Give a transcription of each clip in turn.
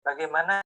Bagaimana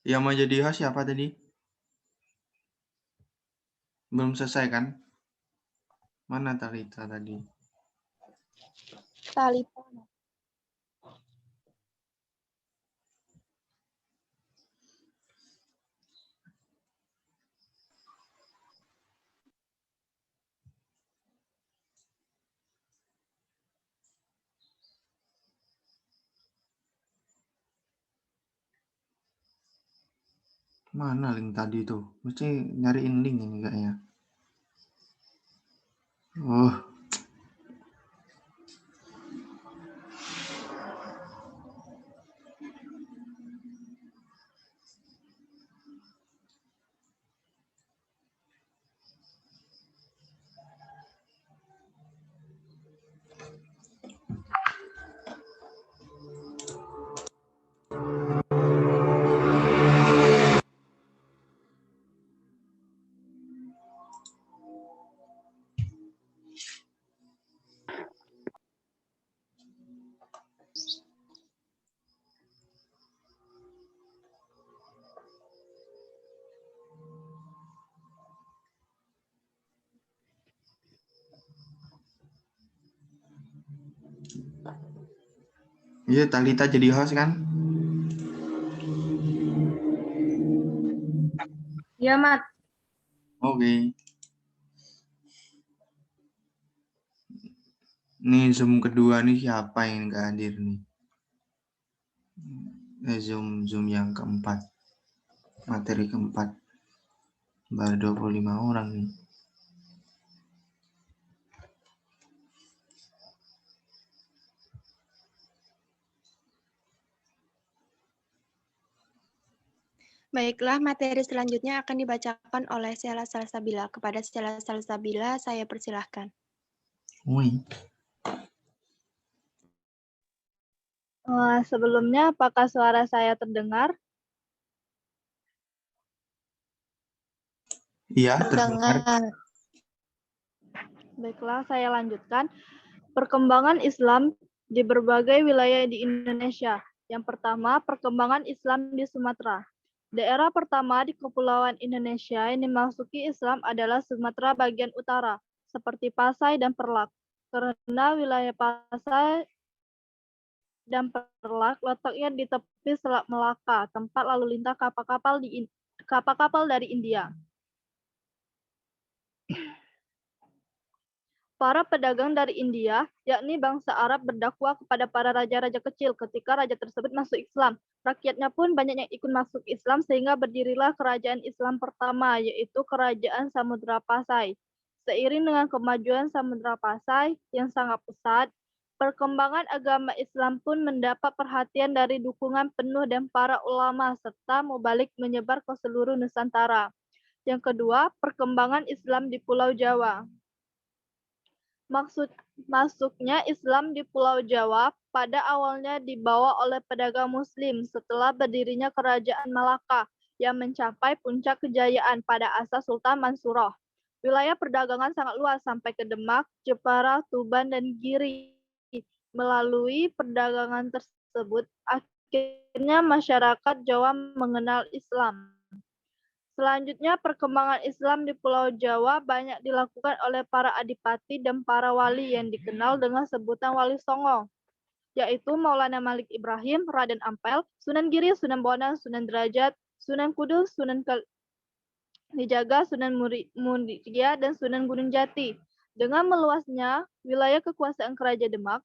Yang mau jadi host siapa tadi? Belum selesai kan? Mana Talita tadi? Talita. Mana link tadi tuh? Mesti nyariin link ini kayaknya. Oh. Iya, Talita jadi host kan? Iya, Mat. Oke. Nih Zoom kedua nih siapa yang nggak hadir nih? Zoom yang keempat. Materi keempat. Baru 25 orang nih. Baiklah, materi selanjutnya akan dibacakan oleh Sheila Salsabila. Kepada Sheila Salsabila, saya persilahkan. Woi. Sebelumnya, apakah suara saya terdengar? Iya, terdengar. Baiklah, saya lanjutkan. Perkembangan Islam di berbagai wilayah di Indonesia. Yang pertama, perkembangan Islam di Sumatera. Daerah pertama di Kepulauan Indonesia yang dimasuki Islam adalah Sumatera bagian utara, seperti Pasai dan Perlak. Karena wilayah Pasai dan Perlak letaknya di tepi Selat Melaka, tempat lalu lintas kapal-kapal dari India. Para pedagang dari India, yakni bangsa Arab, berdakwah kepada para raja-raja kecil ketika raja tersebut masuk Islam. Rakyatnya pun banyak yang ikut masuk Islam sehingga berdirilah kerajaan Islam pertama, yaitu Kerajaan Samudra Pasai. Seiring dengan kemajuan Samudra Pasai yang sangat pesat, perkembangan agama Islam pun mendapat perhatian dari dukungan penuh dan para ulama serta mubalik menyebar ke seluruh Nusantara. Yang kedua, perkembangan Islam di Pulau Jawa. Masuknya Islam di Pulau Jawa pada awalnya dibawa oleh pedagang Muslim setelah berdirinya Kerajaan Malaka yang mencapai puncak kejayaan pada asas Sultan Mansuroh. Wilayah perdagangan sangat luas sampai ke Demak, Jepara, Tuban, dan Giri. Melalui perdagangan tersebut, akhirnya masyarakat Jawa mengenal Islam. Selanjutnya, perkembangan Islam di Pulau Jawa banyak dilakukan oleh para adipati dan para wali yang dikenal dengan sebutan Wali Songo, yaitu Maulana Malik Ibrahim, Raden Ampel, Sunan Giri, Sunan Bonang, Sunan Derajat, Sunan Kudus, Sunan Kalijaga, Sunan Muria, dan Sunan Gunung Jati. Dengan meluasnya wilayah kekuasaan Kerajaan Demak,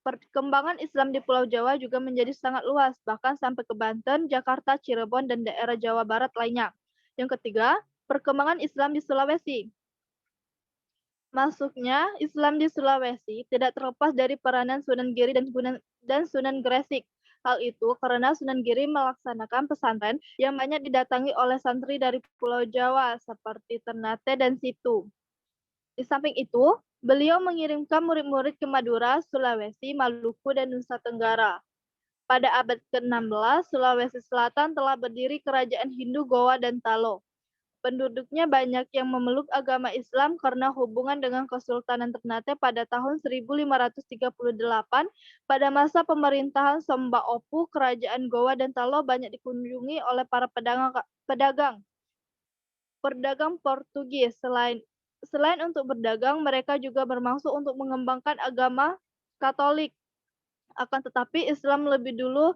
perkembangan Islam di Pulau Jawa juga menjadi sangat luas, bahkan sampai ke Banten, Jakarta, Cirebon, dan daerah Jawa Barat lainnya. Yang ketiga, perkembangan Islam di Sulawesi. Masuknya Islam di Sulawesi tidak terlepas dari peranan Sunan Giri dan Sunan Gresik. Hal itu karena Sunan Giri melaksanakan pesantren yang banyak didatangi oleh santri dari Pulau Jawa seperti Ternate dan Situ. Di samping itu, beliau mengirimkan murid-murid ke Madura, Sulawesi, Maluku, dan Nusa Tenggara. Pada abad ke-16, Sulawesi Selatan telah berdiri kerajaan Hindu Goa dan Talo. Penduduknya banyak yang memeluk agama Islam karena hubungan dengan Kesultanan Ternate pada tahun 1538. Pada masa pemerintahan Somba Opu, kerajaan Goa dan Talo banyak dikunjungi oleh para pedagang Portugis. Selain untuk berdagang, mereka juga bermaksud untuk mengembangkan agama Katolik. Akan tetapi Islam lebih dulu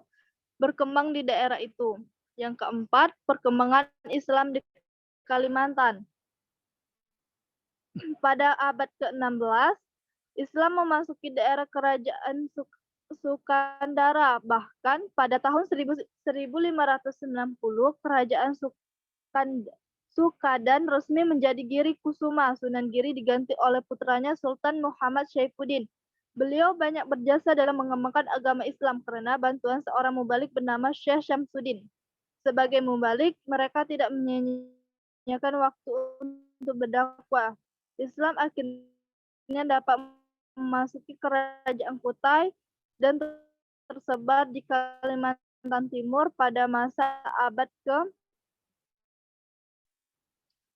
berkembang di daerah itu. Yang keempat, perkembangan Islam di Kalimantan. Pada abad ke-16, Islam memasuki daerah kerajaan Sukandara. Bahkan pada tahun 1590, kerajaan Sukadan resmi menjadi Giri Kusuma. Sunan Giri diganti oleh putranya Sultan Muhammad Syaifuddin. Beliau banyak berjasa dalam mengembangkan agama Islam karena bantuan seorang mubalik bernama Syekh Syamsuddin. Sebagai mubalik, mereka tidak menyia-nyiakan waktu untuk berdakwah. Islam akhirnya dapat memasuki kerajaan Kutai dan tersebar di Kalimantan Timur pada masa abad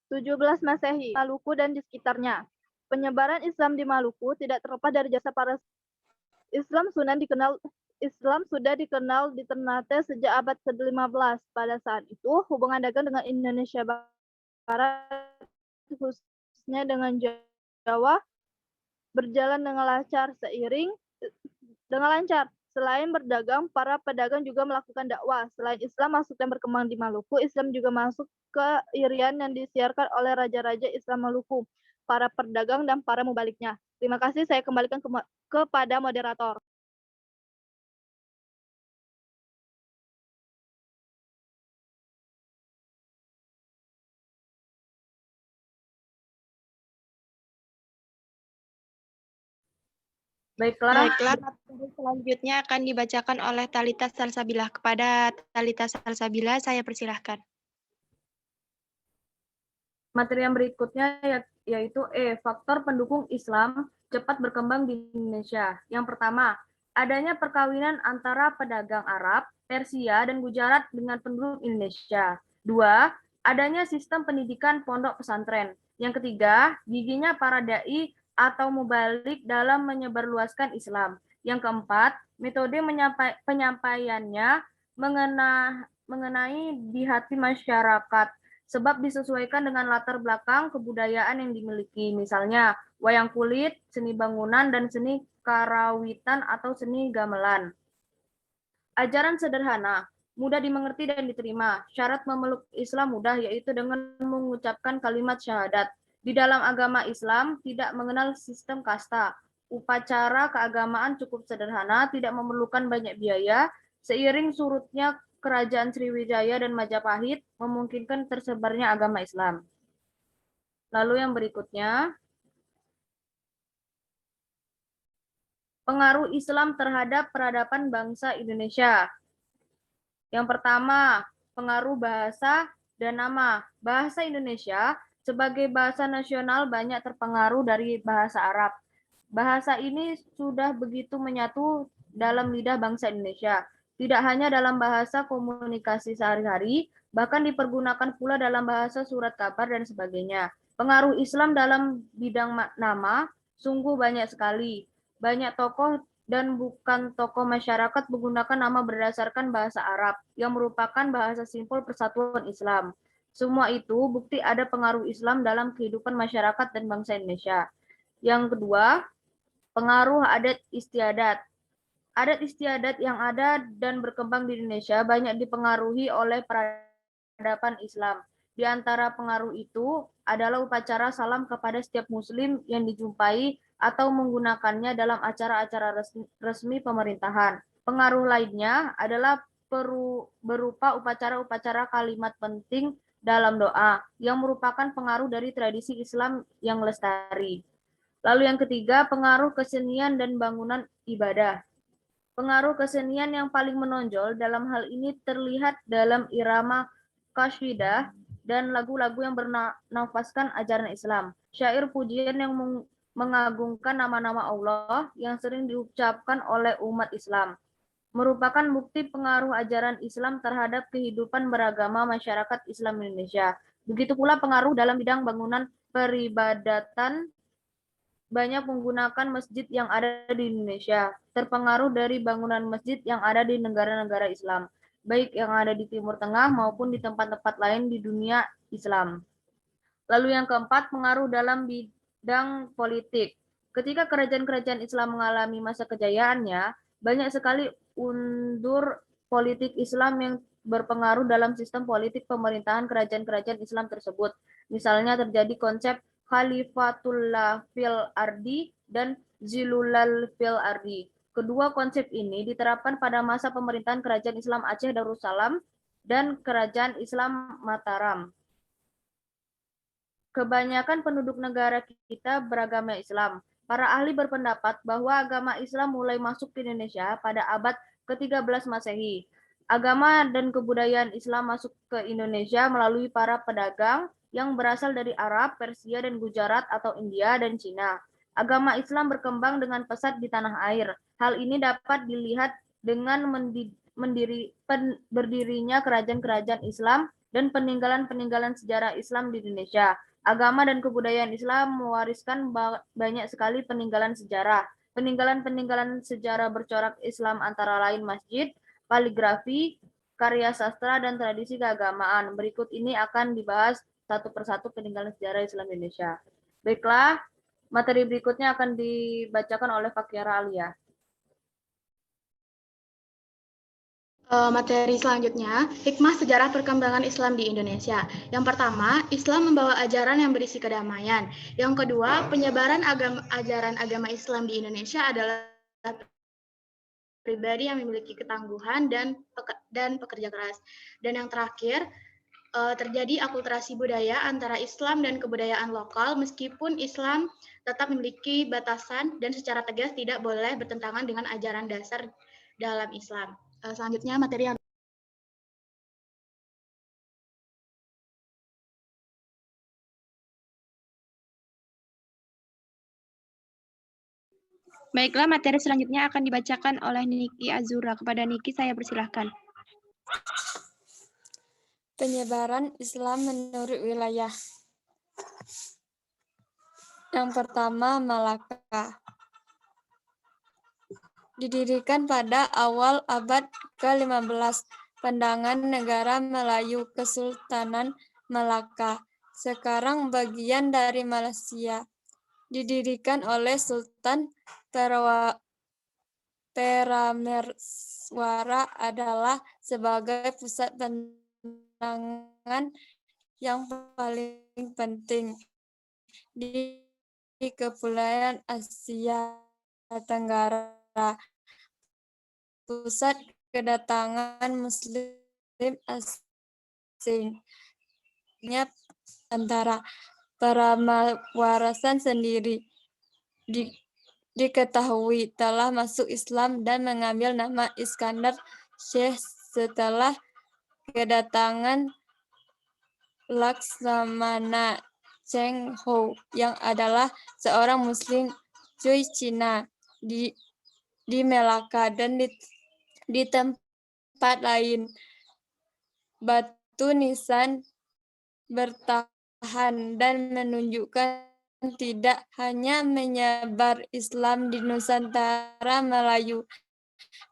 ke-17 Masehi, Maluku dan di sekitarnya. Penyebaran Islam di Maluku tidak terlepas dari jasa para Islam sudah dikenal di Ternate sejak abad ke-15. Pada saat itu, hubungan dagang dengan Indonesia Barat, khususnya dengan Jawa, berjalan dengan lancar. Selain berdagang, para pedagang juga melakukan dakwah. Selain Islam masuk dan berkembang di Maluku, Islam juga masuk ke Irian yang disiarkan oleh raja-raja Islam Maluku, para pedagang, dan para mubaliknya. Terima kasih, saya kembalikan kepada moderator. Baiklah, materi selanjutnya akan dibacakan oleh Thalita Salsabila. Kepada Thalita Salsabila, saya persilahkan. Materi yang berikutnya yaitu faktor pendukung Islam cepat berkembang di Indonesia. Yang pertama, adanya perkawinan antara pedagang Arab, Persia, dan Gujarat dengan penduduk Indonesia. Dua, adanya sistem pendidikan pondok pesantren. Yang ketiga, giginya para dai atau mubalik dalam menyebarluaskan Islam. Yang keempat, metode penyampaiannya mengenai di hati masyarakat, sebab disesuaikan dengan latar belakang kebudayaan yang dimiliki, misalnya wayang kulit, seni bangunan, dan seni karawitan atau seni gamelan. Ajaran sederhana, mudah dimengerti dan diterima. Syarat memeluk Islam mudah, yaitu dengan mengucapkan kalimat syahadat. Di dalam agama Islam tidak mengenal sistem kasta. Upacara keagamaan cukup sederhana, tidak memerlukan banyak biaya. Seiring surutnya Kerajaan Sriwijaya dan Majapahit memungkinkan tersebarnya agama Islam. Lalu yang berikutnya, pengaruh Islam terhadap peradaban bangsa Indonesia. Yang pertama, pengaruh bahasa dan nama. Bahasa Indonesia sebagai bahasa nasional banyak terpengaruh dari bahasa Arab. Bahasa ini sudah begitu menyatu dalam lidah bangsa Indonesia. Tidak hanya dalam bahasa komunikasi sehari-hari, bahkan dipergunakan pula dalam bahasa surat kabar dan sebagainya. Pengaruh Islam dalam bidang nama sungguh banyak sekali. Banyak tokoh dan bukan tokoh masyarakat menggunakan nama berdasarkan bahasa Arab, yang merupakan bahasa simpul persatuan Islam. Semua itu bukti ada pengaruh Islam dalam kehidupan masyarakat dan bangsa Indonesia. Yang kedua, pengaruh adat istiadat. Adat istiadat yang ada dan berkembang di Indonesia banyak dipengaruhi oleh peradaban Islam. Di antara pengaruh itu adalah upacara salam kepada setiap muslim yang dijumpai atau menggunakannya dalam acara-acara resmi pemerintahan. Pengaruh lainnya adalah berupa upacara-upacara kalimat penting dalam doa, yang merupakan pengaruh dari tradisi Islam yang lestari. Lalu yang ketiga, pengaruh kesenian dan bangunan ibadah. Pengaruh kesenian yang paling menonjol dalam hal ini terlihat dalam irama qasidah dan lagu-lagu yang bernafaskan ajaran Islam. Syair pujian yang mengagungkan nama-nama Allah yang sering diucapkan oleh umat Islam merupakan bukti pengaruh ajaran Islam terhadap kehidupan beragama masyarakat Islam Indonesia. Begitu pula pengaruh dalam bidang bangunan peribadatan, banyak menggunakan masjid yang ada di Indonesia, terpengaruh dari bangunan masjid yang ada di negara-negara Islam, baik yang ada di Timur Tengah maupun di tempat-tempat lain di dunia Islam. Lalu yang keempat, pengaruh dalam bidang politik. Ketika kerajaan-kerajaan Islam mengalami masa kejayaannya, banyak sekali undur politik Islam yang berpengaruh dalam sistem politik pemerintahan kerajaan-kerajaan Islam tersebut. Misalnya terjadi konsep Khalifatullah fil Ardi dan Zilulal fil Ardi. Kedua konsep ini diterapkan pada masa pemerintahan kerajaan Islam Aceh Darussalam dan kerajaan Islam Mataram. Kebanyakan penduduk negara kita beragama Islam. Para ahli berpendapat bahwa agama Islam mulai masuk ke Indonesia pada abad ke-13 Masehi. Agama dan kebudayaan Islam masuk ke Indonesia melalui para pedagang yang berasal dari Arab, Persia, dan Gujarat atau India dan Cina. Agama Islam berkembang dengan pesat di tanah air. Hal ini dapat dilihat dengan berdirinya kerajaan-kerajaan Islam dan peninggalan-peninggalan sejarah Islam di Indonesia. Agama dan kebudayaan Islam mewariskan banyak sekali peninggalan sejarah. Peninggalan-peninggalan sejarah bercorak Islam antara lain masjid, kaligrafi, karya sastra, dan tradisi keagamaan. Berikut ini akan dibahas satu persatu peninggalan sejarah Islam Indonesia. Baiklah, materi berikutnya akan dibacakan oleh Fakiara Alia. Materi selanjutnya, hikmah sejarah perkembangan Islam di Indonesia. Yang pertama, Islam membawa ajaran yang berisi kedamaian. Yang kedua, penyebaran ajaran agama Islam di Indonesia adalah pribadi yang memiliki ketangguhan dan pekerja keras. Dan yang terakhir, terjadi akulturasi budaya antara Islam dan kebudayaan lokal, meskipun Islam tetap memiliki batasan dan secara tegas tidak boleh bertentangan dengan ajaran dasar dalam Islam. Selanjutnya materi yang Baiklah, materi selanjutnya akan dibacakan oleh Niki Azura. Kepada Niki saya persilahkan. Penyebaran Islam menurut wilayah. Yang pertama, Malaka. Didirikan pada awal abad ke-15, pandangan negara Melayu Kesultanan Malaka, sekarang bagian dari Malaysia. Didirikan oleh Sultan Perameswara adalah sebagai pusat pandangan yang paling penting di Kepulauan Asia Tenggara. Pusat kedatangan Muslim asingnya antara Perameswara sendiri diketahui telah masuk Islam dan mengambil nama Iskandar Syekh setelah kedatangan Laksamana Cheng Ho yang adalah seorang Muslim Cui Cina di Melaka dan di tempat lain. Batu nisan bertahan dan menunjukkan tidak hanya menyebar Islam di Nusantara Melayu,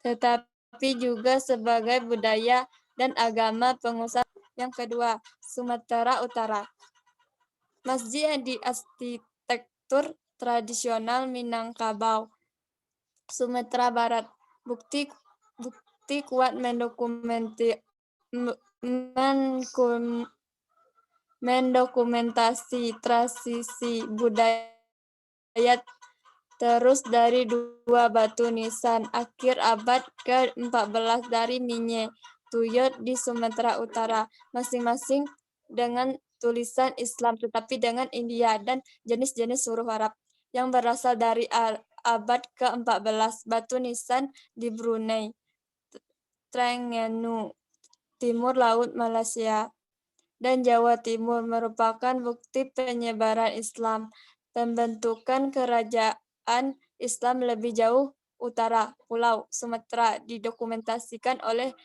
tetapi juga sebagai budaya dan agama pengusaha. Yang kedua, Sumatera Utara. Masjid di arsitektur tradisional Minangkabau, Sumatera Barat. Bukti kuat mendokumentasi transisi budaya terus dari dua batu nisan akhir abad ke-14 dari Minye Tuyot di Sumatera Utara, masing-masing dengan tulisan Islam tetapi dengan India dan jenis-jenis huruf Arab yang berasal dari abad ke-14. Batu nisan di Brunei, Trengganu, Timur Laut Malaysia, dan Jawa Timur merupakan bukti penyebaran Islam. Pembentukan kerajaan Islam lebih jauh utara Pulau Sumatera didokumentasikan oleh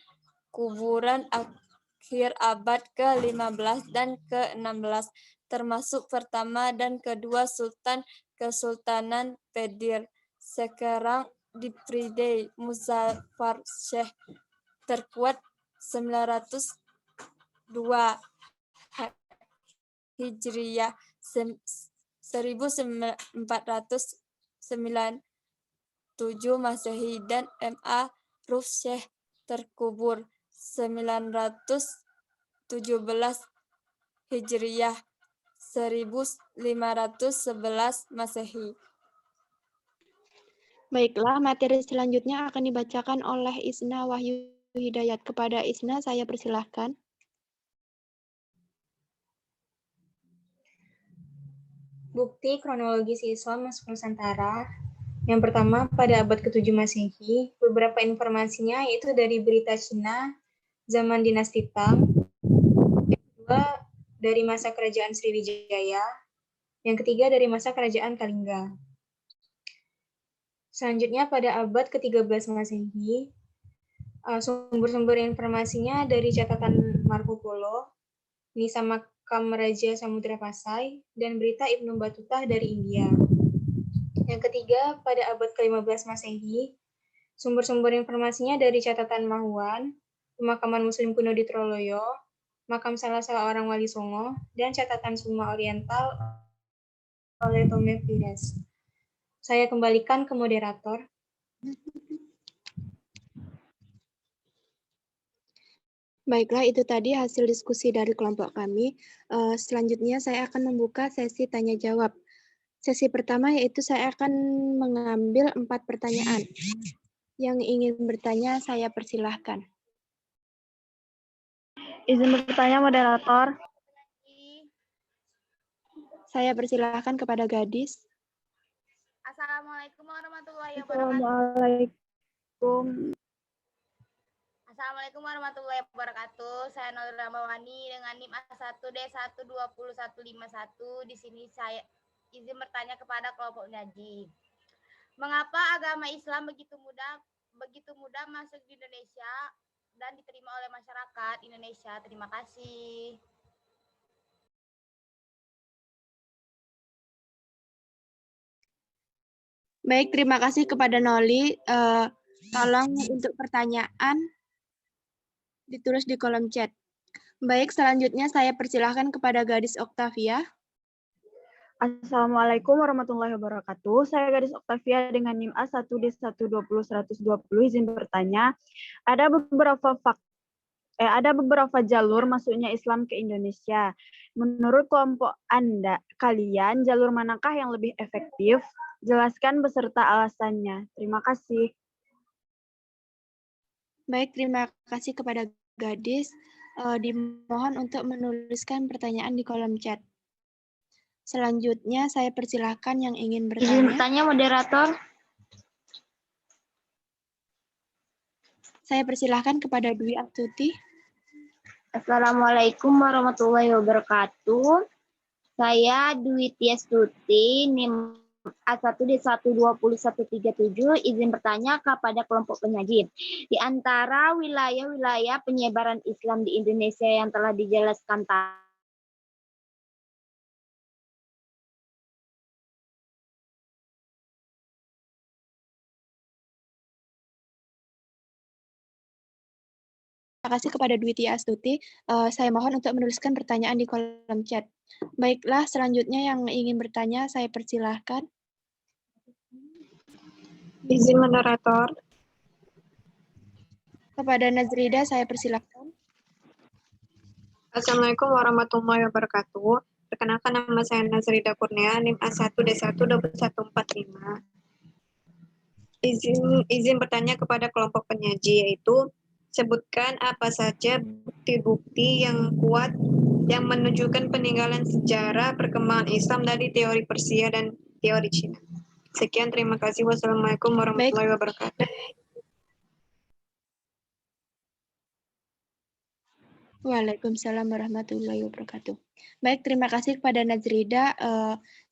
kuburan akhir abad ke-15 dan ke-16, termasuk pertama dan kedua Sultan Kesultanan Pedir, sekarang Dipridai Muzaffar Syekh, terkuat 902 Hijriyah 1497 Masehi dan M.A. Ruf Syekh terkubur 917 Hijriyah 1511 Masehi. Baiklah, materi selanjutnya akan dibacakan oleh Isna Wahyu Hidayat. Kepada Isna, saya persilahkan. Bukti kronologis Islam masuk Nusantara. Yang pertama, pada abad ke-7 Masehi, beberapa informasinya yaitu dari berita Cina zaman dinasti Tang. Yang kedua, dari masa kerajaan Sriwijaya. Yang ketiga, dari masa kerajaan Kalingga. Selanjutnya, pada abad ke-13 Masehi, sumber-sumber informasinya dari catatan Marco Polo, Nisa Makam Raja Samudra Pasai, dan berita Ibnu Battuta dari India. Yang ketiga, pada abad ke-15 Masehi, sumber-sumber informasinya dari catatan Mahuan, pemakaman Muslim kuno di Troloyo, makam salah seorang wali Songo, dan catatan Suma Oriental oleh Tome Pires. Saya kembalikan ke moderator. Baiklah, itu tadi hasil diskusi dari kelompok kami. Selanjutnya saya akan membuka sesi tanya-jawab. Sesi pertama yaitu saya akan mengambil 4 pertanyaan. Yang ingin bertanya, saya persilahkan. Izin bertanya, moderator. Saya persilahkan kepada Gadis. Assalamualaikum warahmatullahi wabarakatuh. Assalamualaikum. Assalamualaikum warahmatullahi wabarakatuh. Saya Nurul Ramawani dengan NIM A1201151. Di sini saya izin bertanya kepada kelompok ngaji. Mengapa agama Islam begitu mudah masuk di Indonesia dan diterima oleh masyarakat Indonesia? Terima kasih. Baik, terima kasih kepada Noli. Tolong untuk pertanyaan ditulis di kolom chat. Baik, selanjutnya saya persilahkan kepada Gadis Oktavia. Assalamualaikum warahmatullahi wabarakatuh. Saya Gadis Oktavia dengan NIM A1D120-120. Izin bertanya, ada beberapa jalur masuknya Islam ke Indonesia. Menurut kelompok kalian, jalur manakah yang lebih efektif? Jelaskan beserta alasannya. Terima kasih. Baik, terima kasih kepada Gadis. Dimohon untuk menuliskan pertanyaan di kolom chat. Selanjutnya saya persilahkan yang ingin bertanya. Izin bertanya, moderator. Saya persilahkan kepada Dwi Astuti. Assalamualaikum warahmatullahi wabarakatuh. Saya Dwi Tiastuti, NIM A1D1202137, izin bertanya kepada kelompok penyaji. Di antara wilayah-wilayah penyebaran Islam di Indonesia yang telah dijelaskan tadi, terima kasih kepada Dwi Tiastuti. Saya mohon untuk menuliskan pertanyaan di kolom chat. Baiklah, selanjutnya yang ingin bertanya, saya persilahkan. Izin moderator. Kepada Nazrida, saya persilahkan. Assalamualaikum warahmatullahi wabarakatuh. Perkenalkan, nama saya Nazrida Kurnia, NIM A1D12145. Izin bertanya kepada kelompok penyaji, yaitu sebutkan apa saja bukti-bukti yang kuat yang menunjukkan peninggalan sejarah perkembangan Islam dari teori Persia dan teori Cina. Sekian, terima kasih. Wassalamualaikum warahmatullahi wabarakatuh. Waalaikumsalam warahmatullahi wabarakatuh. Baik, terima kasih kepada Nazrida.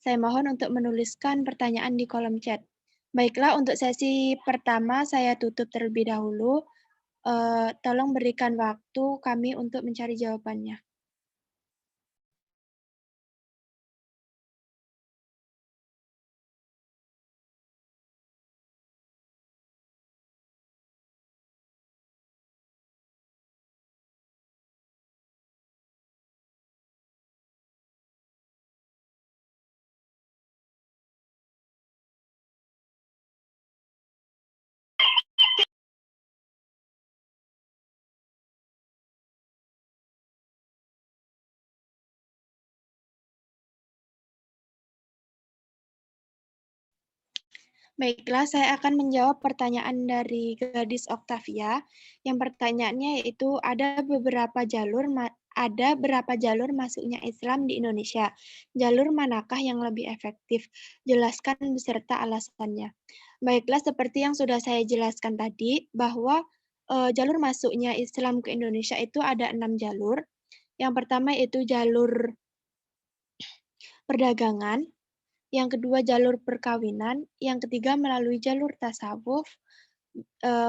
Saya mohon untuk menuliskan pertanyaan di kolom chat. Baiklah, untuk sesi pertama saya tutup terlebih dahulu. Tolong berikan waktu kami untuk mencari jawabannya. Baiklah, saya akan menjawab pertanyaan dari Gadis Octavia. Yang pertanyaannya yaitu ada berapa jalur masuknya Islam di Indonesia? Jalur manakah yang lebih efektif? Jelaskan beserta alasannya. Baiklah, seperti yang sudah saya jelaskan tadi, bahwa jalur masuknya Islam ke Indonesia itu ada 6 jalur. Yang pertama yaitu jalur perdagangan, yang kedua jalur perkawinan, yang ketiga melalui jalur tasawuf,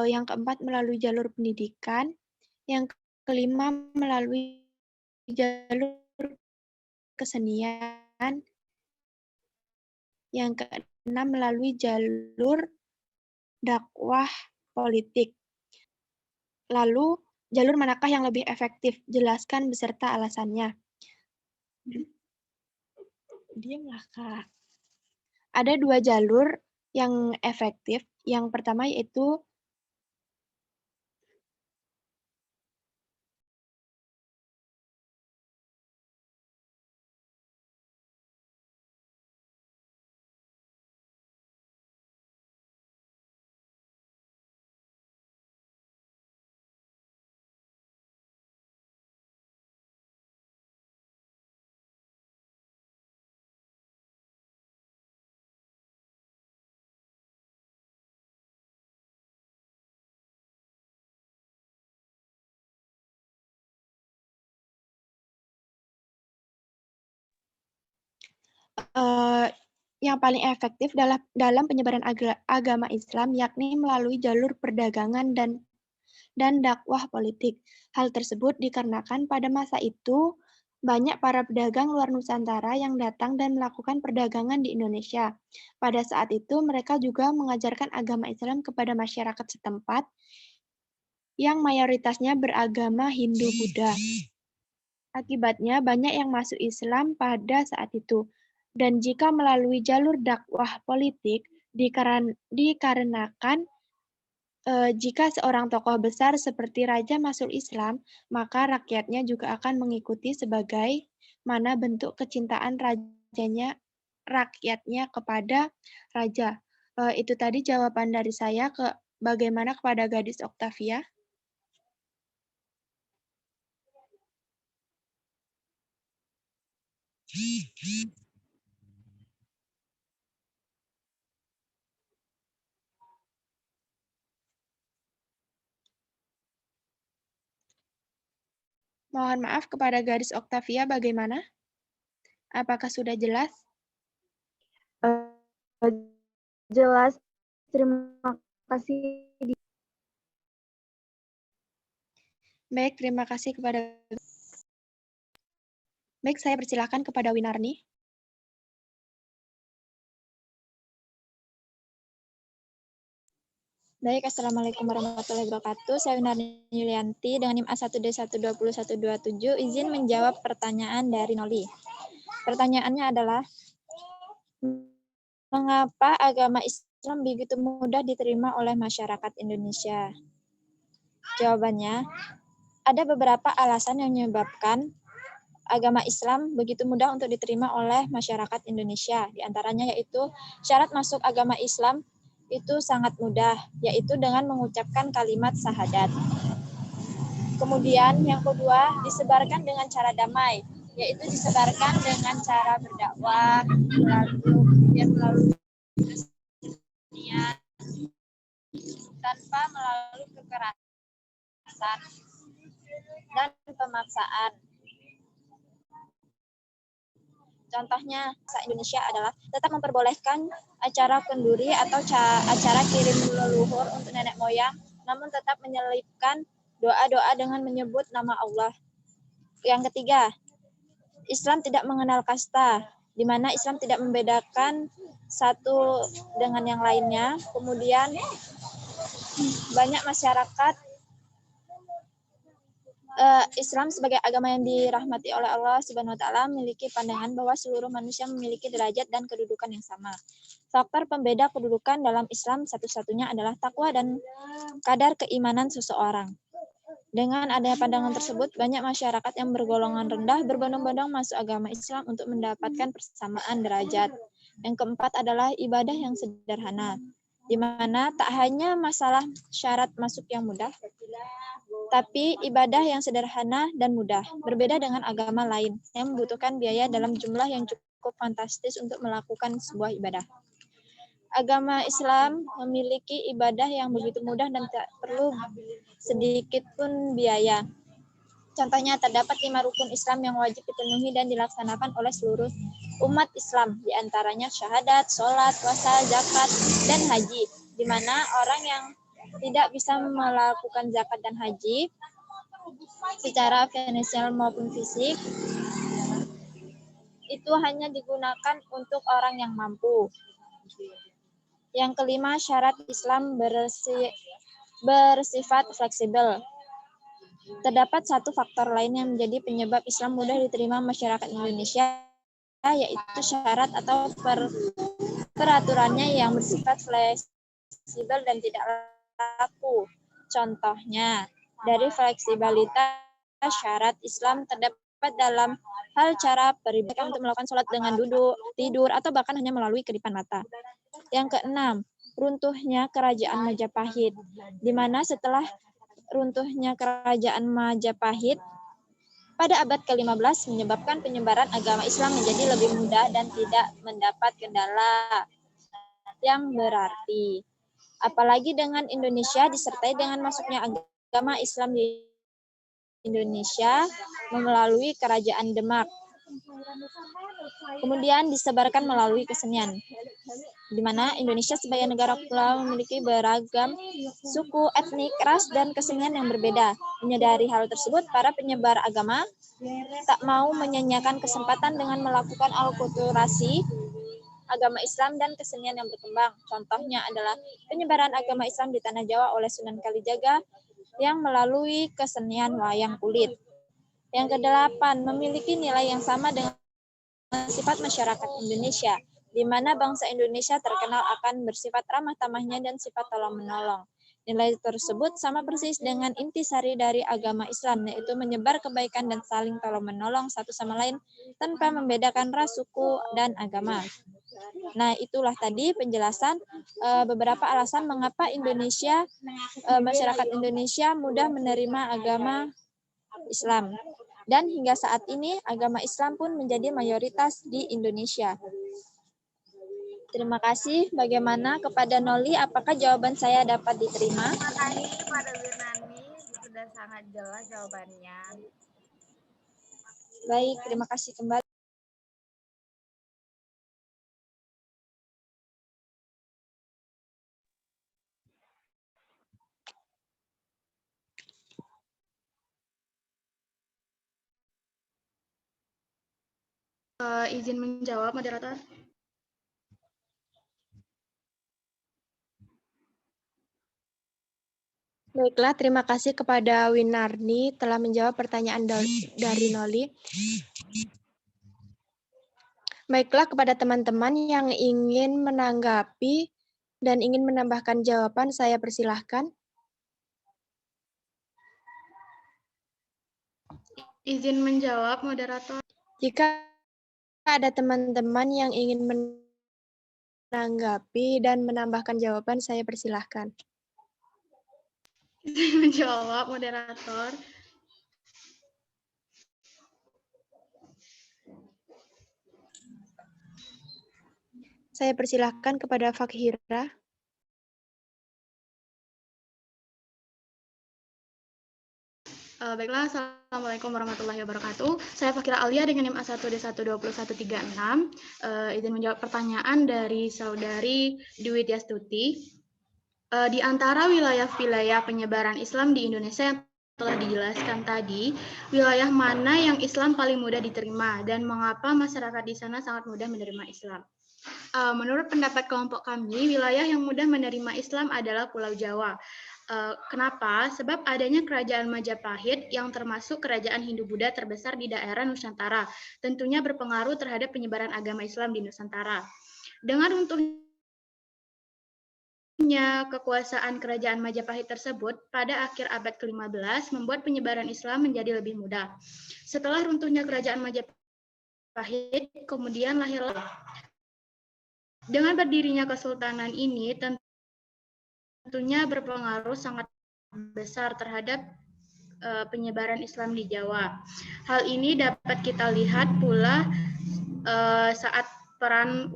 yang keempat melalui jalur pendidikan, yang kelima melalui jalur kesenian, yang keenam melalui jalur dakwah politik. Lalu, jalur manakah yang lebih efektif? Jelaskan beserta alasannya. Diamlah, Kak. Ada 2 jalur yang efektif. Yang pertama yaitu yang paling efektif dalam penyebaran agama Islam, yakni melalui jalur perdagangan dan dakwah politik. Hal tersebut dikarenakan pada masa itu banyak para pedagang luar Nusantara yang datang dan melakukan perdagangan di Indonesia. Pada saat itu mereka juga mengajarkan agama Islam kepada masyarakat setempat yang mayoritasnya beragama Hindu-Buddha. Akibatnya banyak yang masuk Islam pada saat itu. Dan jika melalui jalur dakwah politik, dikarenakan jika seorang tokoh besar seperti raja masuk Islam, maka rakyatnya juga akan mengikuti sebagai mana bentuk kecintaan rakyatnya kepada raja. Itu tadi jawaban dari saya. Bagaimana kepada Gadis Octavia? Mohon maaf kepada Gadis Oktavia bagaimana? Apakah sudah jelas? Jelas, terima kasih. Baik, terima kasih kepada... Baik, saya persilakan kepada Winarni. Baik, Assalamualaikum warahmatullahi wabarakatuh. Saya Winarni Yulianti dengan NIM A1D1202127 izin menjawab pertanyaan dari Noli. Pertanyaannya adalah, mengapa agama Islam begitu mudah diterima oleh masyarakat Indonesia? Jawabannya, ada beberapa alasan yang menyebabkan agama Islam begitu mudah untuk diterima oleh masyarakat Indonesia. Di antaranya yaitu syarat masuk agama Islam itu sangat mudah, yaitu dengan mengucapkan kalimat syahadat. Kemudian yang kedua, disebarkan dengan cara damai, yaitu disebarkan dengan cara berdakwah, melalui kesenian, tanpa melalui kekerasan dan pemaksaan. Contohnya, bahasa Indonesia adalah tetap memperbolehkan acara kenduri atau acara kirim leluhur untuk nenek moyang, namun tetap menyelipkan doa-doa dengan menyebut nama Allah. Yang ketiga, Islam tidak mengenal kasta, di mana Islam tidak membedakan satu dengan yang lainnya. Kemudian, banyak masyarakat Islam sebagai agama yang dirahmati oleh Allah Subhanahu wa taala memiliki pandangan bahwa seluruh manusia memiliki derajat dan kedudukan yang sama. Faktor pembeda kedudukan dalam Islam satu-satunya adalah takwa dan kadar keimanan seseorang. Dengan adanya pandangan tersebut, banyak masyarakat yang bergolongan rendah berbondong-bondong masuk agama Islam untuk mendapatkan persamaan derajat. Yang keempat adalah ibadah yang sederhana, di mana tak hanya masalah syarat masuk yang mudah, tapi ibadah yang sederhana dan mudah, berbeda dengan agama lain yang membutuhkan biaya dalam jumlah yang cukup fantastis untuk melakukan sebuah ibadah. Agama Islam memiliki ibadah yang begitu mudah dan tak perlu sedikit pun biaya. Contohnya, terdapat 5 rukun Islam yang wajib dipenuhi dan dilaksanakan oleh seluruh umat Islam, di antaranya syahadat, sholat, puasa, zakat, dan haji, di mana orang yang tidak bisa melakukan zakat dan haji secara finansial maupun fisik, itu hanya digunakan untuk orang yang mampu. Yang kelima, syarat Islam bersifat fleksibel. Terdapat satu faktor lain yang menjadi penyebab Islam mudah diterima masyarakat Indonesia, yaitu syarat atau peraturannya yang bersifat fleksibel dan tidak laku. Contohnya, dari fleksibilitas syarat Islam terdapat dalam hal cara peribadatan untuk melakukan sholat dengan duduk, tidur, atau bahkan hanya melalui kedipan mata. Yang keenam, runtuhnya kerajaan Majapahit, di mana setelah runtuhnya kerajaan Majapahit pada abad ke-15 menyebabkan penyebaran agama Islam menjadi lebih mudah dan tidak mendapat kendala yang berarti. Apalagi dengan Indonesia disertai dengan masuknya agama Islam di Indonesia melalui kerajaan Demak. Kemudian disebarkan melalui kesenian, di mana Indonesia sebagai negara kepulauan memiliki beragam suku, etnik, ras, dan kesenian yang berbeda. Menyadari hal tersebut, para penyebar agama tak mau menyanyiakan kesempatan dengan melakukan alkulturasi agama Islam dan kesenian yang berkembang. Contohnya adalah penyebaran agama Islam di Tanah Jawa oleh Sunan Kalijaga yang melalui kesenian wayang kulit. Yang kedelapan, memiliki nilai yang sama dengan sifat masyarakat Indonesia, di mana bangsa Indonesia terkenal akan bersifat ramah tamahnya dan sifat tolong-menolong. Nilai tersebut sama persis dengan intisari dari agama Islam, yaitu menyebar kebaikan dan saling tolong-menolong satu sama lain tanpa membedakan ras, suku, dan agama. Nah, itulah tadi penjelasan beberapa alasan mengapa masyarakat Indonesia mudah menerima agama Islam. Dan hingga saat ini agama Islam pun menjadi mayoritas di Indonesia. Terima kasih. Bagaimana kepada Noli, apakah jawaban saya dapat diterima? Terima kasih kepada Wirnani, sudah sangat jelas jawabannya. Baik, terima kasih kembali. Izin menjawab, moderator. Baiklah, terima kasih kepada Winarni telah menjawab pertanyaan dari Noli. Baiklah, kepada teman-teman yang ingin menanggapi dan ingin menambahkan jawaban, saya persilahkan. Izin menjawab, moderator. Jika ada teman-teman yang ingin menanggapi dan menambahkan jawaban, saya persilahkan. Izin menjawab, moderator. Saya persilahkan kepada Fakhira. Baiklah, Assalamualaikum warahmatullahi wabarakatuh. Saya Fakhira Alia dengan NIM A1D12136. Izin menjawab pertanyaan dari Saudari Dwi Tiastuti. Di antara wilayah-wilayah penyebaran Islam di Indonesia yang telah dijelaskan tadi, wilayah mana yang Islam paling mudah diterima dan mengapa masyarakat di sana sangat mudah menerima Islam? Menurut pendapat kelompok kami, wilayah yang mudah menerima Islam adalah Pulau Jawa. Kenapa? Sebab adanya kerajaan Majapahit yang termasuk kerajaan Hindu-Buddha terbesar di daerah Nusantara, tentunya berpengaruh terhadap penyebaran agama Islam di Nusantara. Dengan runtuhnya kekuasaan kerajaan Majapahit tersebut pada akhir abad ke-15 membuat penyebaran Islam menjadi lebih mudah. Setelah runtuhnya kerajaan Majapahit, kemudian lahirlah. Dengan berdirinya kesultanan ini tentunya berpengaruh sangat besar terhadap penyebaran Islam di Jawa. Hal ini dapat kita lihat pula saat peran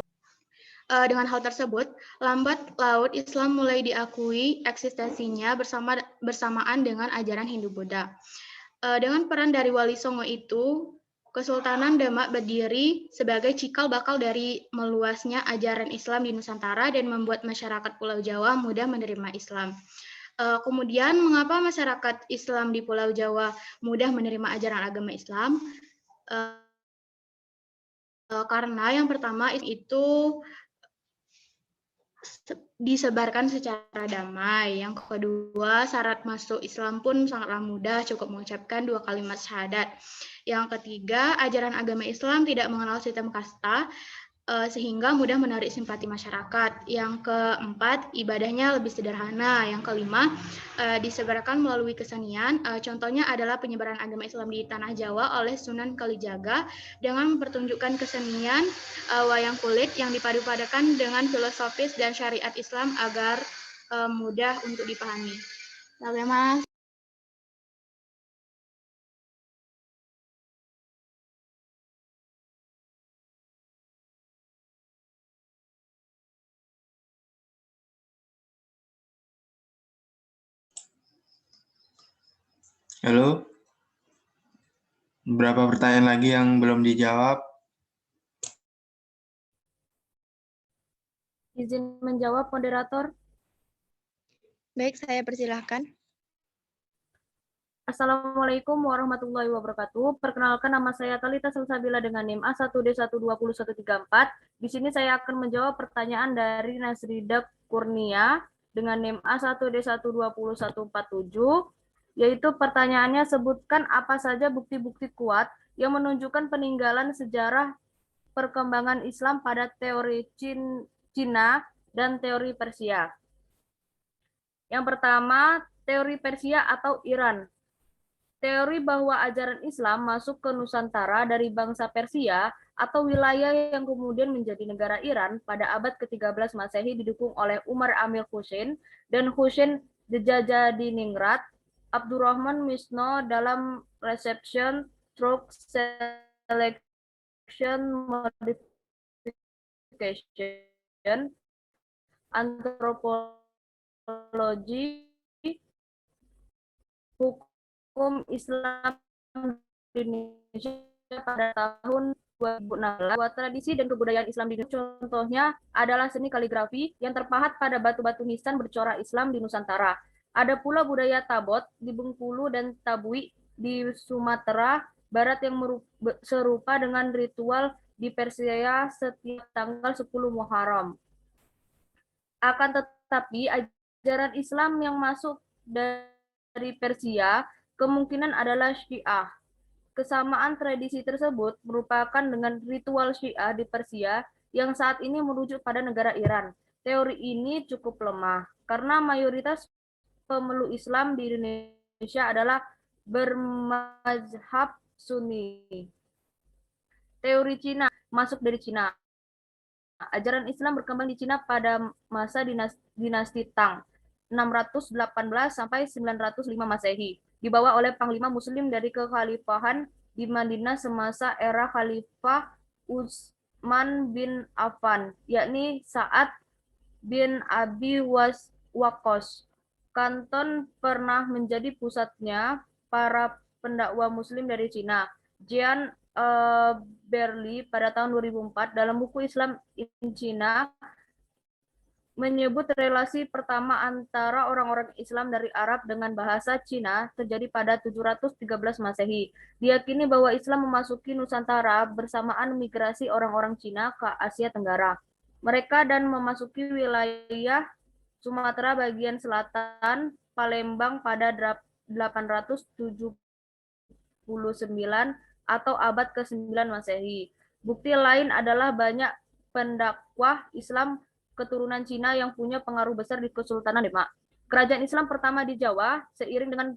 dengan hal tersebut, lambat laut Islam mulai diakui eksistensinya bersamaan dengan ajaran Hindu-Buddha. Dengan peran dari Wali Songo itu, Kesultanan Demak berdiri sebagai cikal bakal dari meluasnya ajaran Islam di Nusantara dan membuat masyarakat Pulau Jawa mudah menerima Islam. Kemudian, mengapa masyarakat Islam di Pulau Jawa mudah menerima ajaran agama Islam? Karena yang pertama itu disebarkan secara damai. Yang kedua, syarat masuk Islam pun sangatlah mudah, cukup mengucapkan 2 kalimat syahadat. Yang ketiga, ajaran agama Islam tidak mengenal sistem kasta, sehingga mudah menarik simpati masyarakat. Yang keempat, ibadahnya lebih sederhana. Yang kelima, disebarkan melalui kesenian. Contohnya adalah penyebaran agama Islam di Tanah Jawa oleh Sunan Kalijaga dengan mempertunjukkan kesenian wayang kulit yang dipadu-padakan dengan filosofis dan syariat Islam agar mudah untuk dipahami. Oke, Mas. Halo? Berapa pertanyaan lagi yang belum dijawab? Izin menjawab, moderator. Baik, saya persilahkan. Assalamualaikum warahmatullahi wabarakatuh. Perkenalkan, nama saya Talita Salsabila dengan NIM A1D12134. Di sini saya akan menjawab pertanyaan dari Nasrida Kurnia dengan NIM A1D12147, yaitu pertanyaannya, sebutkan apa saja bukti-bukti kuat yang menunjukkan peninggalan sejarah perkembangan Islam pada teori Cina dan teori Persia. Yang pertama, teori Persia atau Iran. Teori bahwa ajaran Islam masuk ke Nusantara dari bangsa Persia atau wilayah yang kemudian menjadi negara Iran pada abad ke-13 Masehi didukung oleh Umar Amir Hussein dan Hussein Djajadiningrat, Abdurrahman Misno dalam Reception, Stroke Selection, Modification, Antropologi, Hukum Islam di Indonesia pada tahun 2016. Buat tradisi dan kebudayaan Islam di Indonesia, contohnya adalah seni kaligrafi yang terpahat pada batu-batu nisan bercorak Islam di Nusantara. Ada pula budaya tabot di Bengkulu dan tabui di Sumatera Barat yang serupa dengan ritual di Persia setiap tanggal 10 Muharram. Akan tetapi, ajaran Islam yang masuk dari Persia kemungkinan adalah Syiah. Kesamaan tradisi tersebut merupakan dengan ritual Syiah di Persia yang saat ini merujuk pada negara Iran. Teori ini cukup lemah karena mayoritas pemeluk Islam di Indonesia adalah bermazhab Sunni. Teori Cina masuk dari Cina. Ajaran Islam berkembang di Cina pada masa dinasti Tang, 618 sampai 905 Masehi, dibawa oleh panglima muslim dari kekhalifahan di Madinah semasa era Khalifah Utsman bin Affan, yakni Sa'ad bin Abi Waqqas. Kanton pernah menjadi pusatnya para pendakwa muslim dari Cina. Jean Berli pada tahun 2004 dalam buku Islam in China menyebut relasi pertama antara orang-orang Islam dari Arab dengan bahasa Cina terjadi pada 713 Masehi. Diyakini bahwa Islam memasuki Nusantara bersamaan migrasi orang-orang Cina ke Asia Tenggara. Mereka dan memasuki wilayah Sumatera bagian selatan, Palembang pada 879 atau abad ke-9 Masehi. Bukti lain adalah banyak pendakwah Islam keturunan Cina yang punya pengaruh besar di Kesultanan Demak. Kerajaan Islam pertama di Jawa seiring dengan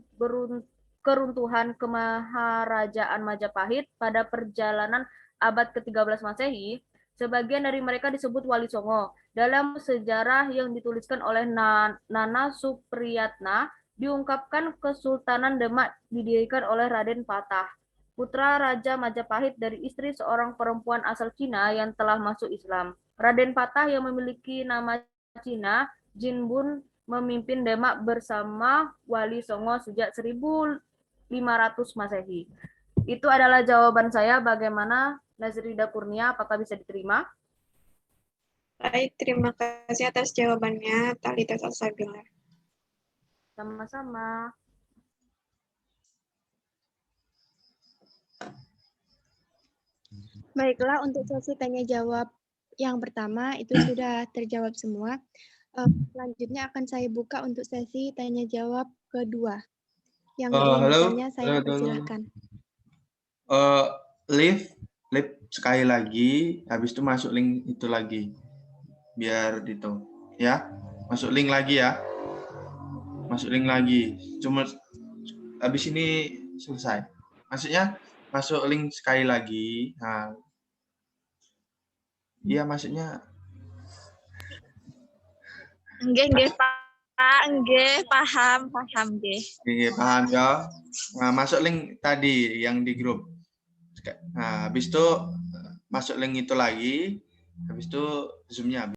keruntuhan Kemaharajaan Majapahit pada perjalanan abad ke-13 Masehi, sebagian dari mereka disebut Wali Songo. Dalam sejarah yang dituliskan oleh Nana Supriyatna, diungkapkan Kesultanan Demak didirikan oleh Raden Patah, putra Raja Majapahit dari istri seorang perempuan asal Cina yang telah masuk Islam. Raden Patah yang memiliki nama Cina, Jinbun, memimpin Demak bersama Wali Songo sejak 1500 Masehi. Itu adalah jawaban saya. Bagaimana Nazrida Kurnia, apakah bisa diterima? Baik, terima kasih atas jawabannya, Talita Salsabila. Sama-sama. Baiklah, untuk sesi tanya jawab yang pertama itu sudah terjawab semua. Selanjutnya akan saya buka untuk sesi tanya jawab kedua. Yang ingin bertanya saya persilahkan. Live sekali lagi, habis itu masuk link itu lagi, biar itu ya, masuk link lagi ya, masuk link lagi. Cuma habis ini selesai. Maksudnya masuk link sekali lagi. Nah, iya maksudnya. Nggih, Pak, nggih, paham nggih. Nggih, paham ya. Nah, masuk link tadi yang di grup. Nah, habis itu masuk link itu lagi, habis itu Zoom-nya habis.